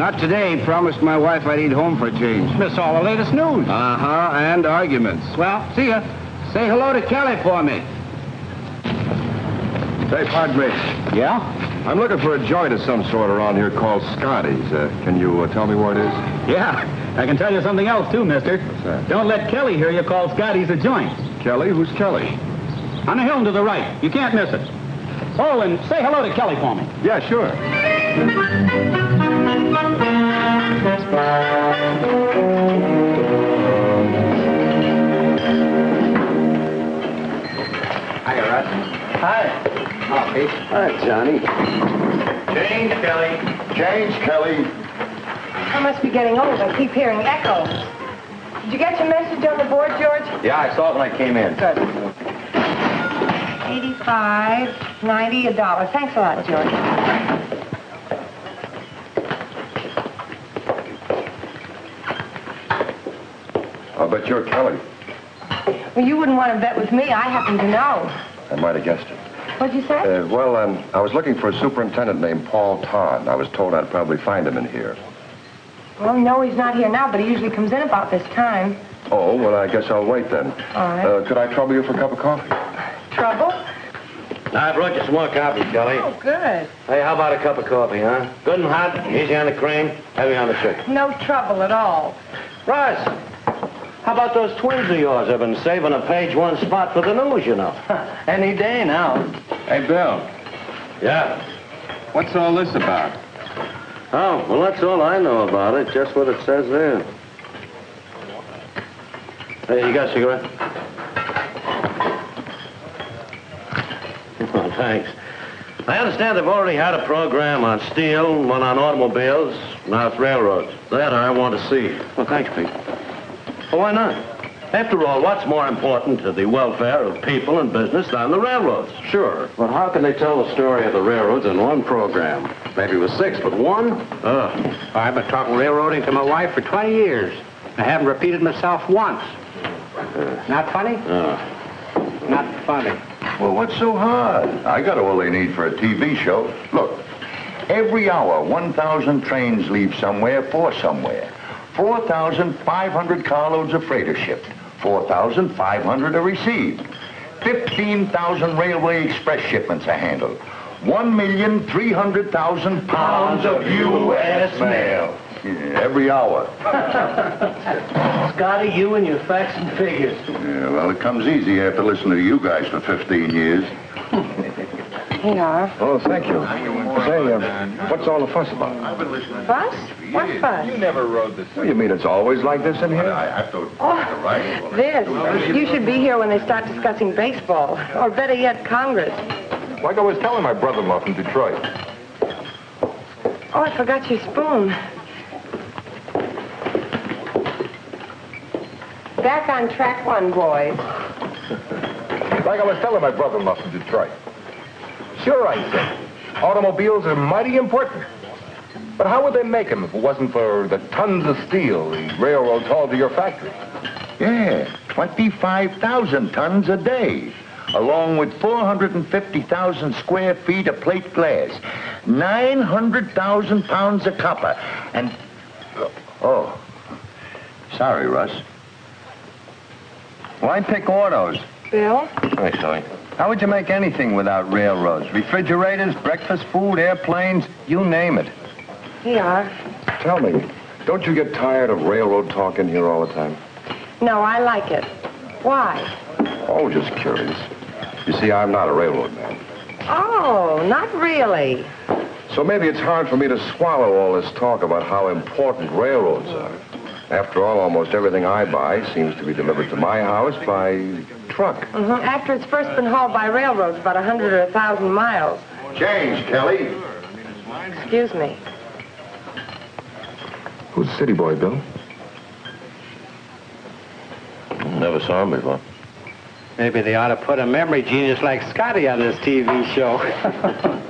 Not today. Promised my wife I'd eat home for a change. Miss all the latest news. Uh-huh, and arguments. Well, see ya. Say hello to Kelly for me. Say, pardon me. Yeah? I'm looking for a joint of some sort around here called Scotty's. Can you tell me where it is? Yeah. I can tell you something else, too, mister. What's that? Don't let Kelly hear you call Scotty's a joint. Kelly? Who's Kelly? On the hill to the right. You can't miss it. Oh, and say hello to Kelly for me. Yeah, sure. Hiya, Russ. Hi. Oh, Pete. Hi, Johnny. Change, Kelly. Change, Kelly. I must be getting old. I keep hearing echoes. Did you get your message on the board, George? Yeah, I saw it when I came in. Good. 85, 90, $1. Thanks a lot, George. I'll bet you're Kelly. Well, you wouldn't want to bet with me. I happen to know. I might have guessed it. What'd you say? I was looking for a superintendent named Paul Todd. I was told I'd probably find him in here. Well, no, he's not here now, but he usually comes in about this time. Oh, well, I guess I'll wait then. All right. Could I trouble you for a cup of coffee? Trouble? I brought you some more coffee, Kelly. Oh, good. Hey, how about a cup of coffee, huh? Good and hot, easy on the cream, heavy on the sugar. No trouble at all. Russ, how about those twins of yours? I've been saving a page one spot for the news, you know. Any day now. Hey, Bill. Yeah. What's all this about? Oh, well, that's all I know about it, just what it says there. Hey, you got a cigarette? Oh, thanks. I understand they've already had a program on steel, one on automobiles, now it's railroads. That I want to see. Well, thanks, Pete. Well, why not? After all, what's more important to the welfare of people and business than the railroads? Sure, but how can they tell the story of the railroads in one program? Maybe with 6, but one? I've been talking railroading to my wife for 20 years. I haven't repeated myself once. Not funny? Not funny. Well, what's so hard? I got all they need for a TV show. Look, every hour, 1,000 trains leave somewhere for somewhere. 4,500 carloads of freight are shipped. 4,500 are received. 15,000 railway express shipments are handled. 1,300,000 pounds of U.S. mail. Yeah, every hour. Scotty, you and your facts and figures. Yeah, well, it comes easy after listening to you guys for 15 years. Here you are. Oh, thank you. Say, what's all the fuss about? Fuss? What fuss? You never rode this. Well, you mean it's always like this in here? Oh, this. You should be here when they start discussing baseball, or better yet, Congress. Like I was telling my brother-in-law from Detroit. Oh, I forgot your spoon. Back on track one, boys. Like I was telling my brother-in-law from Detroit. Sure, I said, automobiles are mighty important. But how would they make them if it wasn't for the tons of steel the railroads hauled to your factory? Yeah, 25,000 tons a day, along with 450,000 square feet of plate glass, 900,000 pounds of copper, and... Oh, sorry, Russ. Why pick autos? Bill? Hey, Sonny. How would you make anything without railroads? Refrigerators, breakfast food, airplanes, you name it. Here you are. Tell me, don't you get tired of railroad talk in here all the time? No, I like it. Why? Oh, just curious. You see, I'm not a railroad man. Oh, not really. So maybe it's hard for me to swallow all this talk about how important railroads are. After all, almost everything I buy seems to be delivered to my house by truck. Mm-hmm. After it's first been hauled by railroads about 100 or 1,000 miles. Change, Kelly. Excuse me. Who's the city boy, Bill? Never saw him before. Maybe they ought to put a memory genius like Scotty on this TV show.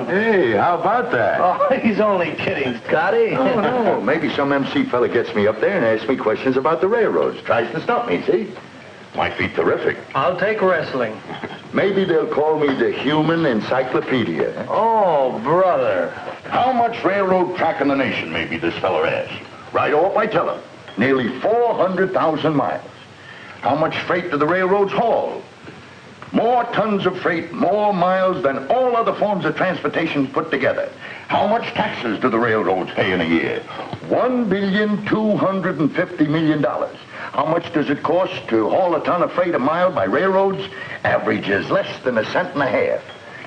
Hey, how about that? Oh, he's only kidding, Scotty. Oh, no. Maybe some MC fella gets me up there and asks me questions about the railroads. Tries to stop me, see? Might be terrific. I'll take wrestling. Maybe they'll call me the human encyclopedia. Oh, brother. How much railroad track in the nation, maybe this feller has? Right off, I tell him. Nearly 400,000 miles. How much freight do the railroads haul? More tons of freight, more miles than all other forms of transportation put together. How much taxes do the railroads pay in a year? $1,250 million. How much does it cost to haul a ton of freight a mile by railroads? Averages less than 1.5 cents.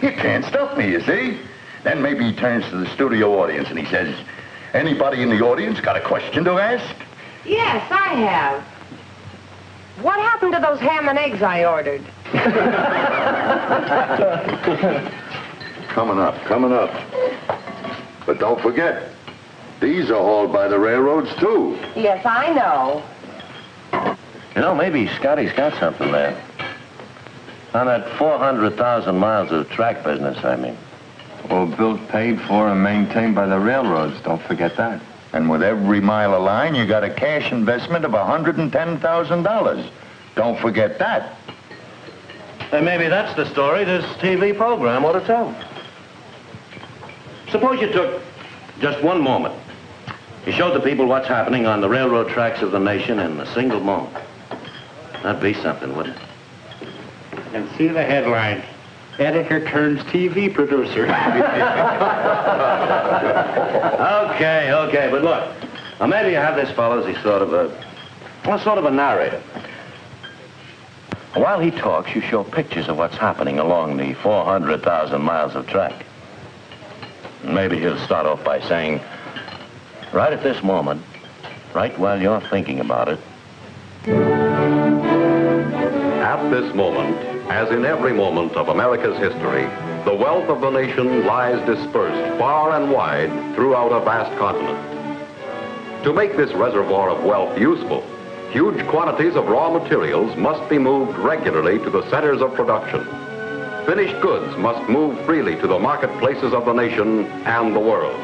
You can't stuff me, you see? Then maybe he turns to the studio audience and he says, anybody in the audience got a question to ask? Yes, I have. What happened to those ham and eggs I ordered? Coming up. But don't forget, these are hauled by the railroads, too. Yes, I know. You know, maybe Scotty's got something there. On that 400,000 miles of track business, I mean. Well, built, paid for, and maintained by the railroads. Don't forget that. And with every mile of line, you got a cash investment of $110,000. Don't forget that. And maybe that's the story this TV program ought to tell. Suppose you took just one moment. You showed the people what's happening on the railroad tracks of the nation in a single moment. That'd be something, wouldn't it? I can see the headlines. Editor turns TV producer. Okay, but look. Now, maybe you have this fellow as he's sort of a narrator. While he talks, you show pictures of what's happening along the 400,000 miles of track. Maybe he'll start off by saying, right at this moment, right while you're thinking about it. At this moment, as in every moment of America's history, the wealth of the nation lies dispersed far and wide throughout a vast continent. To make this reservoir of wealth useful, huge quantities of raw materials must be moved regularly to the centers of production. Finished goods must move freely to the marketplaces of the nation and the world.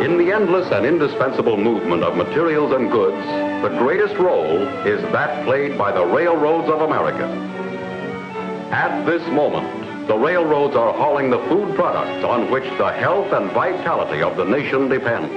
In the endless and indispensable movement of materials and goods, the greatest role is that played by the railroads of America. At this moment, the railroads are hauling the food products on which the health and vitality of the nation depend.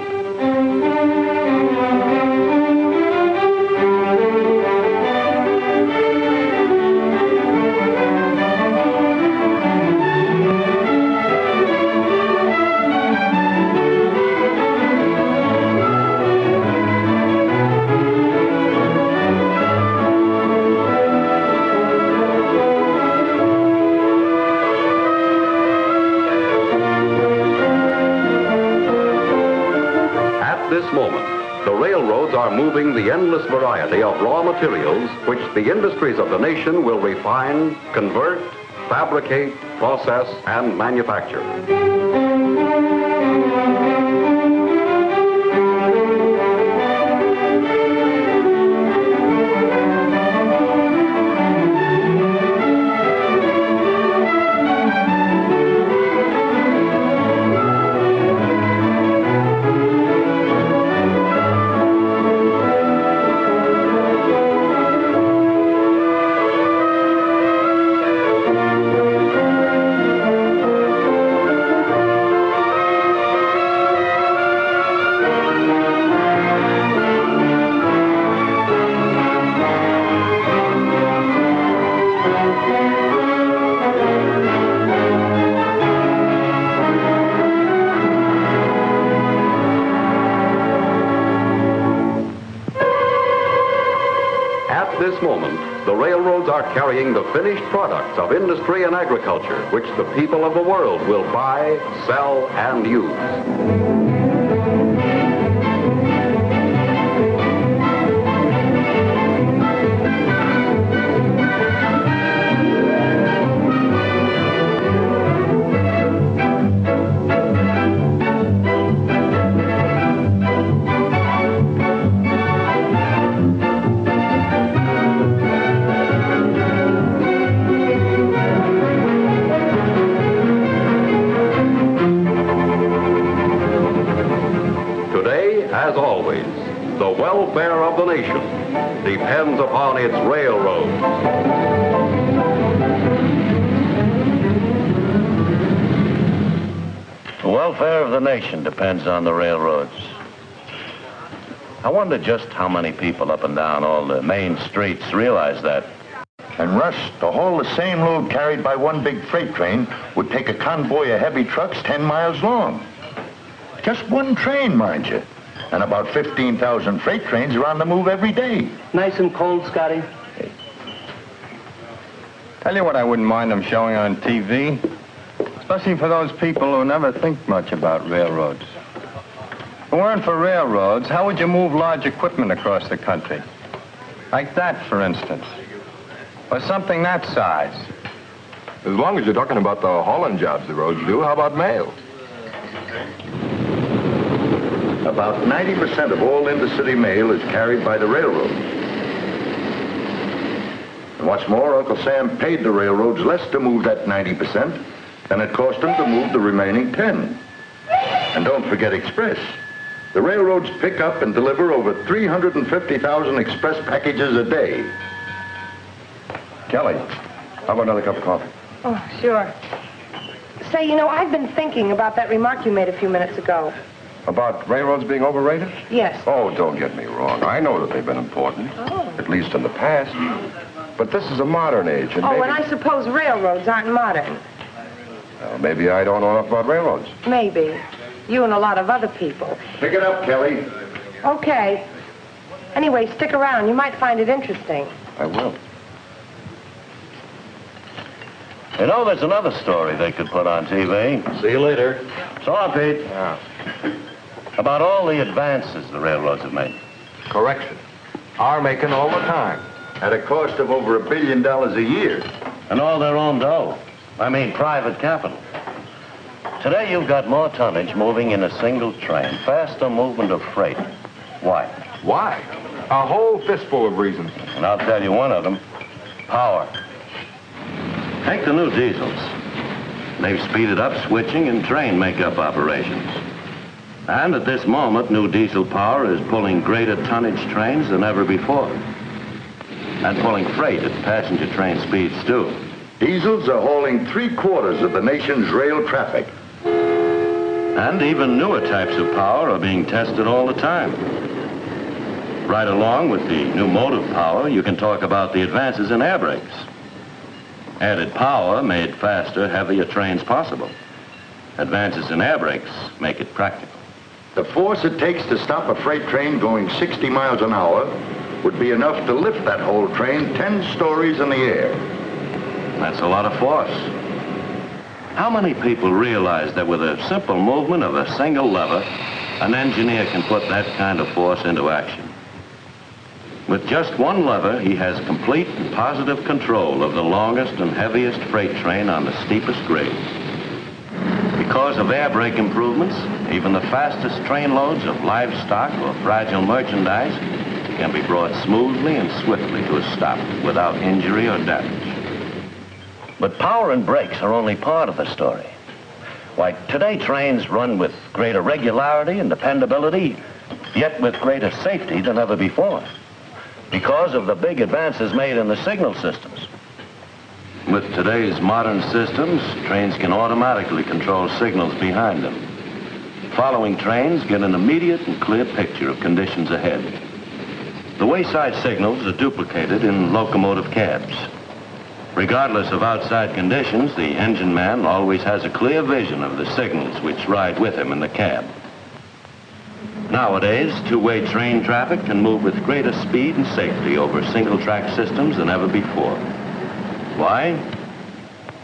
Moving the endless variety of raw materials which the industries of the nation will refine, convert, fabricate, process, and manufacture. Carrying the finished products of industry and agriculture, which the people of the world will buy, sell, and use. of the nation depends upon its railroads. The welfare of the nation depends on the railroads. I wonder just how many people up and down all the main streets realize that. And Russ, to haul the same load carried by one big freight train would take a convoy of heavy trucks 10 miles long. Just one train, mind you. And about 15,000 freight trains are on the move every day. Nice and cold, Scotty. Tell you what I wouldn't mind them showing on TV. Especially for those people who never think much about railroads. If it weren't for railroads, how would you move large equipment across the country? Like that, for instance. Or something that size. As long as you're talking about the hauling jobs the roads do, how about mail? About 90% of all intercity mail is carried by the railroads. And what's more, Uncle Sam paid the railroads less to move that 90% than it cost them to move the remaining 10. And don't forget Express. The railroads pick up and deliver over 350,000 express packages a day. Kelly, how about another cup of coffee? Oh, sure. Say, you know, I've been thinking about that remark you made a few minutes ago. About railroads being overrated? Yes. Oh, don't get me wrong. I know that they've been important, at least in the past. But this is a modern age, and and I suppose railroads aren't modern. Well, maybe I don't know enough about railroads. Maybe. You and a lot of other people. Pick it up, Kelly. Okay. Anyway, stick around. You might find it interesting. I will. You know, there's another story they could put on TV. See you later. So long, Pete. Yeah. About all the advances the railroads have made. Correction. Are making all the time. At a cost of over $1 billion a year. And all their own dough. I mean, private capital. Today, you've got more tonnage moving in a single train, faster movement of freight. Why? Why? A whole fistful of reasons. And I'll tell you one of them. Power. Take the new diesels. They've speeded up switching and train makeup operations. And at this moment, new diesel power is pulling greater tonnage trains than ever before. And pulling freight at passenger train speeds, too. Diesels are hauling 3/4 of the nation's rail traffic. And even newer types of power are being tested all the time. Right along with the new motive power, you can talk about the advances in air brakes. Added power made faster, heavier trains possible. Advances in air brakes make it practical. The force it takes to stop a freight train going 60 miles an hour would be enough to lift that whole train 10 stories in the air. That's a lot of force. How many people realize that with a simple movement of a single lever, an engineer can put that kind of force into action? With just one lever, he has complete and positive control of the longest and heaviest freight train on the steepest grade. Because of air brake improvements, even the fastest train loads of livestock or fragile merchandise can be brought smoothly and swiftly to a stop without injury or damage. But power and brakes are only part of the story. Why, today trains run with greater regularity and dependability, yet with greater safety than ever before, because of the big advances made in the signal systems. With today's modern systems, trains can automatically control signals behind them. Following trains get an immediate and clear picture of conditions ahead. The wayside signals are duplicated in locomotive cabs. Regardless of outside conditions, the engine man always has a clear vision of the signals which ride with him in the cab. Nowadays, two-way train traffic can move with greater speed and safety over single-track systems than ever before. Why?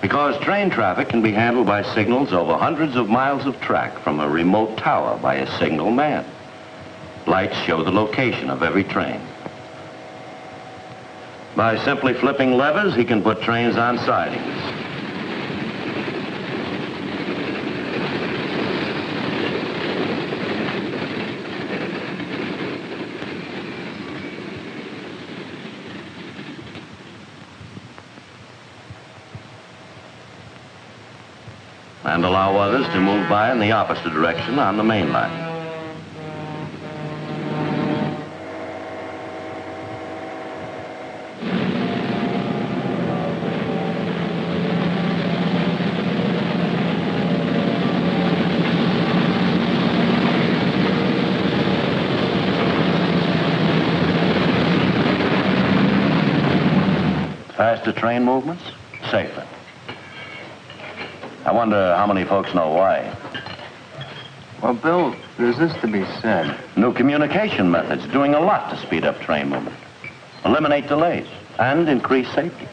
Because train traffic can be handled by signals over hundreds of miles of track from a remote tower by a signal man. Lights show the location of every train. By simply flipping levers, he can put trains on sidings. And allow others to move by in the opposite direction on the main line. Faster train movements, safer. I wonder how many folks know why. Well, Bill, there's this to be said. New communication methods doing a lot to speed up train movement, eliminate delays, and increase safety.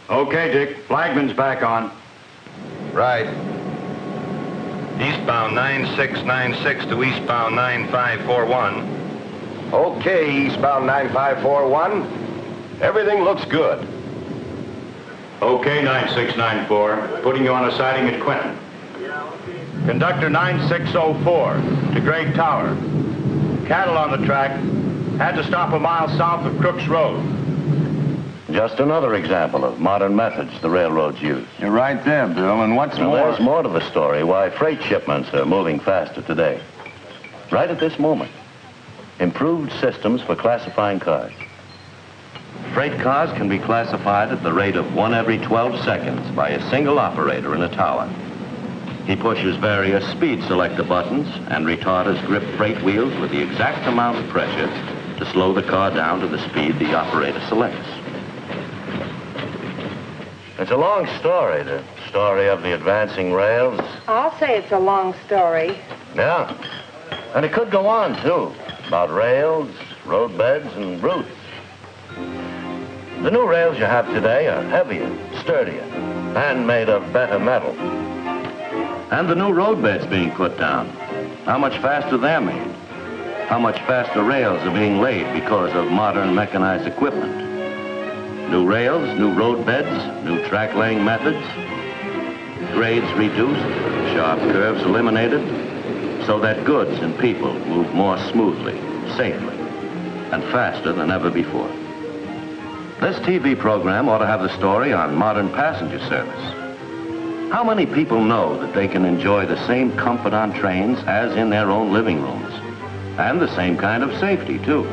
Okay, Dick. Flagman's back on. Right. Eastbound 9696 to eastbound 9541. Okay, eastbound 9541. Everything looks good. Okay, 9694. Putting you on a siding at Quentin. Conductor 9604 to Great Tower. Cattle on the track. Had to stop a mile south of Crooks Road. Just another example of modern methods the railroads use. You're right there, Bill, and what's more... There's more to the story why freight shipments are moving faster today. Right at this moment, improved systems for classifying cars. Freight cars can be classified at the rate of 1 every 12 seconds by a single operator in a tower. He pushes various speed selector buttons and retarders grip freight wheels with the exact amount of pressure to slow the car down to the speed the operator selects. It's a long story, the story of the advancing rails. I'll say it's a long story. Yeah, and it could go on, too, about rails, roadbeds, and routes. The new rails you have today are heavier, sturdier, and made of better metal. And the new roadbeds being put down, how much faster they're made. How much faster rails are being laid because of modern mechanized equipment. New rails, new roadbeds, new track-laying methods, grades reduced, sharp curves eliminated, so that goods and people move more smoothly, safely, and faster than ever before. This TV program ought to have the story on modern passenger service. How many people know that they can enjoy the same comfort on trains as in their own living rooms? And the same kind of safety, too.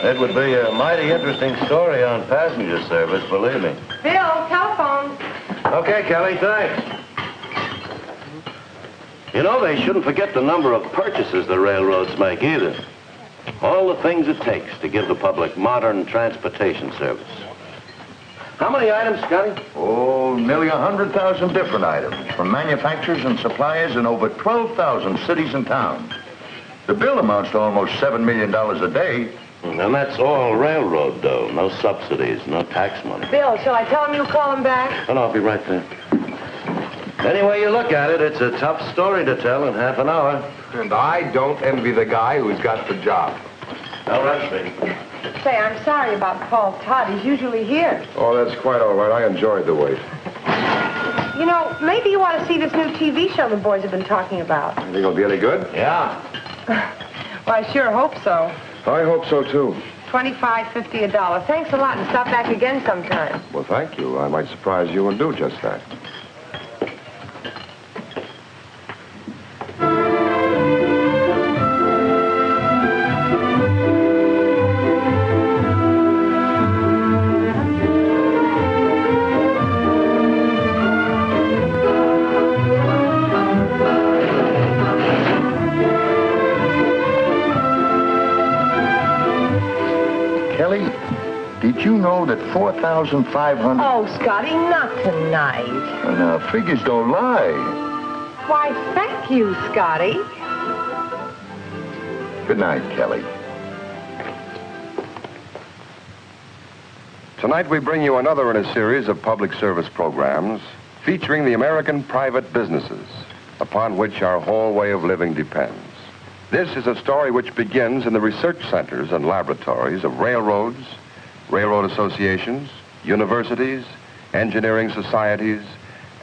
It would be a mighty interesting story on passenger service, believe me. Bill, telephone. Okay, Kelly, thanks. You know, they shouldn't forget the number of purchases the railroads make either. All the things it takes to give the public modern transportation service. How many items, Scotty? Oh, nearly 100,000 different items from manufacturers and suppliers in over 12,000 cities and towns. The bill amounts to almost $7 million a day. And that's all railroad dough. No subsidies, no tax money. Bill, shall I tell him you call him back? Oh, no, I'll be right there. Any way you look at it, it's a tough story to tell in half an hour. And I don't envy the guy who's got the job. All right, sweetie. Say, I'm sorry about Paul Todd. He's usually here. Oh, that's quite all right. I enjoyed the wait. You know, maybe you ought to see this new TV show the boys have been talking about. You think it'll be any good? Yeah. Well, I sure hope so. I hope so, too. $25, $50 a dollar. Thanks a lot, and stop back again sometime. Well, thank you. I might surprise you and do just that. Kelly, did you know that 4,500... Oh, Scotty, not tonight. Now, figures don't lie. Why, thank you, Scotty. Good night, Kelly. Tonight we bring you another in a series of public service programs featuring the American private businesses upon which our whole way of living depends. This is a story which begins in the research centers and laboratories of railroads, railroad associations, universities, engineering societies,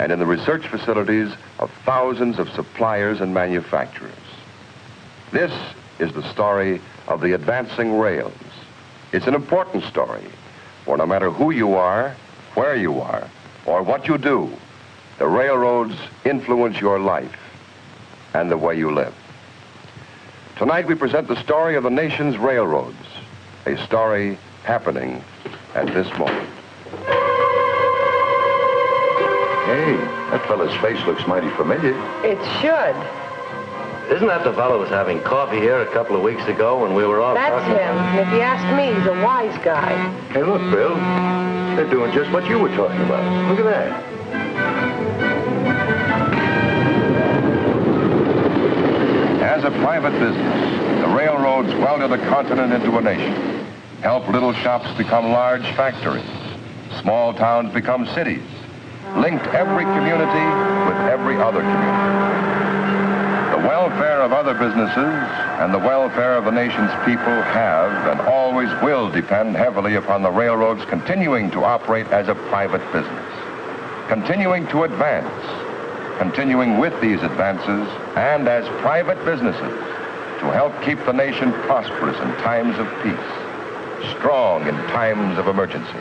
and in the research facilities of thousands of suppliers and manufacturers. This is the story of the advancing rails, It's an important story, for no matter who you are, where you are, or what you do, the railroads influence your life and the way you live. Tonight we present the story of the nation's railroads, a story happening at this moment. Hey, that fella's face looks mighty familiar. It should. Isn't that the fellow who was having coffee here a couple of weeks ago when we were all That's talking? him. And if you ask me, he's a wise guy. Hey, look, Bill. They're doing just what you were talking about. Look at that. As a private business, the railroads welded a continent into a nation, help little shops become large factories, small towns become cities, linked every community with every other community. The welfare of other businesses and the welfare of the nation's people have and always will depend heavily upon the railroads continuing to operate as a private business, continuing to advance, continuing with these advances and as private businesses to help keep the nation prosperous in times of peace, strong in times of emergency.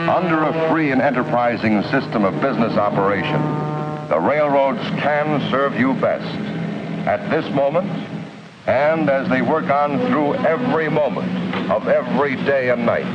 Under a free and enterprising system of business operation, the railroads can serve you best at this moment and as they work on through every moment of every day and night.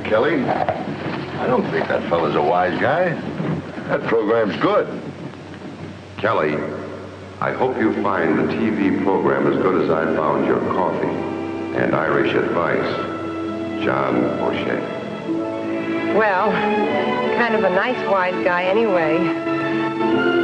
Kelly, I don't think that fella's a wise guy. That program's good. Kelly, I hope you find the TV program as good as I found your coffee and Irish advice. John O'Shea. Well, kind of a nice wise guy anyway.